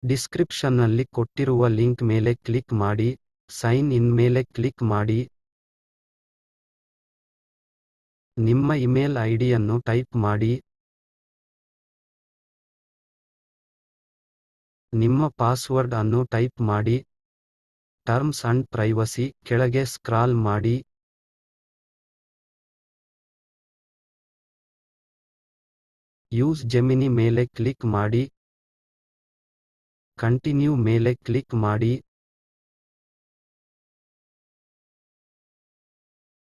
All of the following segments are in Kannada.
ಡಿಸ್ಕ್ರಿಪ್ಷನ್ನಲ್ಲಿ ಕೊಟ್ಟಿರುವ ಲಿಂಕ್ ಮೇಲೆ ಕ್ಲಿಕ್ ಮಾಡಿ, ಸೈನ್ ಇನ್ ಮೇಲೆ ಕ್ಲಿಕ್ ಮಾಡಿ. ನಿಮ್ಮ ಇಮೇಲ್ ಐಡಿಯನ್ನು ಟೈಪ್ ಮಾಡಿ. ನಿಮ್ಮ ಪಾಸ್ವರ್ಡ್ ಅನ್ನು ಟೈಪ್ ಮಾಡಿ. ಟರ್ಮ್ಸ್ ಅಂಡ್ ಪ್ರೈವಸಿ ಕೆಳಗೆ ಸ್ಕ್ರಾಲ್ ಮಾಡಿ. ಯೂಸ್ ಜೆಮಿನಿ ಮೇಲೆ ಕ್ಲಿಕ್ ಮಾಡಿ. ಕಂಟಿನ್ಯೂ ಮೇಲೆ ಕ್ಲಿಕ್ ಮಾಡಿ.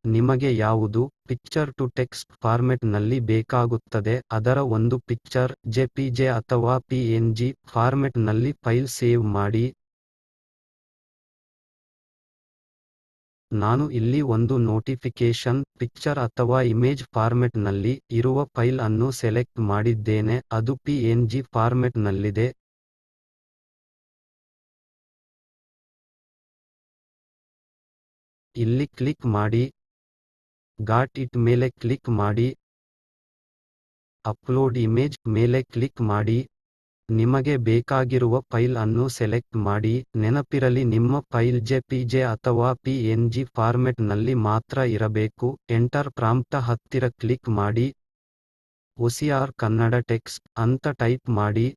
ನಿಮಗೆ ಯಾವುದು ಪಿಕ್ಚರ್ ಟು ಟೆಕ್ಸ್ಟ್ ಫಾರ್ಮೆಟ್ನಲ್ಲಿ ಬೇಕಾಗುತ್ತದೆ ಅದರ ಒಂದು ಪಿಕ್ಚರ್ ಜೆಪಿಜೆ ಅಥವಾ PNG ಫಾರ್ಮೆಟ್ನಲ್ಲಿ ಫೈಲ್ ಸೇವ್ ಮಾಡಿ. ನಾನು ಇಲ್ಲಿ ಒಂದು ನೋಟಿಫಿಕೇಶನ್ ಪಿಕ್ಚರ್ ಅಥವಾ ಇಮೇಜ್ ಫಾರ್ಮೆಟ್ನಲ್ಲಿ ಇರುವ ಫೈಲ್ ಅನ್ನು ಸೆಲೆಕ್ಟ್ ಮಾಡಿದ್ದೇನೆ, ಅದು PNG ಫಾರ್ಮೆಟ್ನಲ್ಲಿದೆ. ಇಲ್ಲಿ ಕ್ಲಿಕ್ ಮಾಡಿ. ಗಾಟ್ ಇಟ್ ಮೇಲೆ ಕ್ಲಿಕ್ ಮಾಡಿ. ಅಪ್ಲೋಡ್ ಇಮೇಜ್ ಮೇಲೆ ಕ್ಲಿಕ್ ಮಾಡಿ. ನಿಮಗೆ ಬೇಕಾಗಿರುವ ಫೈಲ್ ಅನ್ನು ಸೆಲೆಕ್ಟ್ ಮಾಡಿ. ನೆನಪಿರಲಿ, ನಿಮ್ಮ ಫೈಲ್ ಜೆಪಿಜೆ ಅಥವಾ PNG ಫಾರ್ಮೆಟ್ನಲ್ಲಿ ಮಾತ್ರ ಇರಬೇಕು. ಎಂಟರ್ ಪ್ರಾಂಪ್ಟ್ ಹತ್ತಿರ ಕ್ಲಿಕ್ ಮಾಡಿ. OCR ಕನ್ನಡ ಟೆಕ್ಸ್ಟ್ ಅಂತ ಟೈಪ್ ಮಾಡಿ.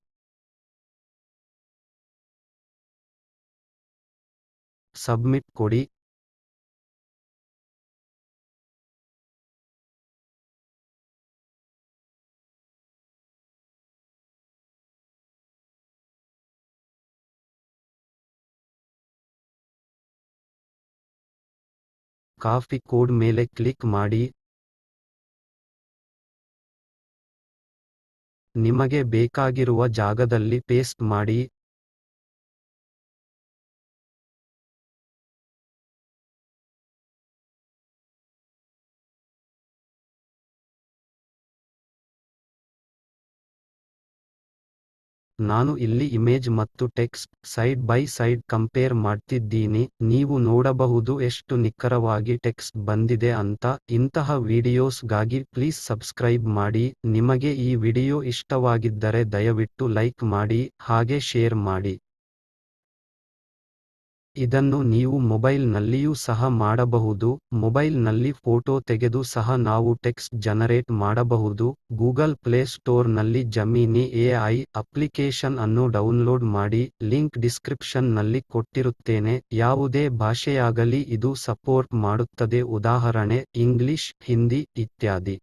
ಸಬ್ಮಿಟ್ ಕೊಡಿ. ಕಾಪಿ ಕೋಡ್ ಮೇಲೆ ಕ್ಲಿಕ್ ಮಾಡಿ. ನಿಮಗೆ ಬೇಕಾಗಿರುವ ಜಾಗದಲ್ಲಿ ಪೇಸ್ಟ್ ಮಾಡಿ. ನಾನು ಇಲ್ಲಿ ಇಮೇಜ್ ಮತ್ತು text side by side compare ಮಾಡ್ತಿದ್ದೀನಿ. ನೀವು ನೋಡಬಹುದು ಎಷ್ಟು ನಿಖರವಾಗಿ ಟೆಕ್ಸ್ಟ್ ಬಂದಿದೆ ಅಂತ. ಇಂತಹ ವಿಡಿಯೋಸ್ಗಾಗಿ ಪ್ಲೀಸ್ ಸಬ್ಸ್ಕ್ರೈಬ್ ಮಾಡಿ. ನಿಮಗೆ ಈ ವಿಡಿಯೋ ಇಷ್ಟವಾಗಿದ್ದರೆ ದಯವಿಟ್ಟು ಲೈಕ್ ಮಾಡಿ, ಹಾಗೆ ಶೇರ್ ಮಾಡಿ. ಇದನ್ನು ನೀವು ಮೊಬೈಲ್ನಲ್ಲಿಯೂ ಸಹ ಮಾಡಬಹುದು. ಮೊಬೈಲ್ನಲ್ಲಿ ಫೋಟೋ ತೆಗೆದು ಸಹ ನಾವು ಟೆಕ್ಸ್ಟ್ ಜನರೇಟ್ ಮಾಡಬಹುದು. ಗೂಗಲ್ ಪ್ಲೇ ಸ್ಟೋರ್ನಲ್ಲಿ ಜೆಮಿನಿ AI ಅಪ್ಲಿಕೇಶನ್ ಅನ್ನು ಡೌನ್ಲೋಡ್ ಮಾಡಿ. ಲಿಂಕ್ ಡಿಸ್ಕ್ರಿಪ್ಷನ್ನಲ್ಲಿ ಕೊಟ್ಟಿರುತ್ತೇನೆ. ಯಾವುದೇ ಭಾಷೆಯಾಗಲಿ ಇದು ಸಪೋರ್ಟ್ ಮಾಡುತ್ತದೆ, ಉದಾಹರಣೆ ಇಂಗ್ಲಿಷ್, ಹಿಂದಿ ಇತ್ಯಾದಿ.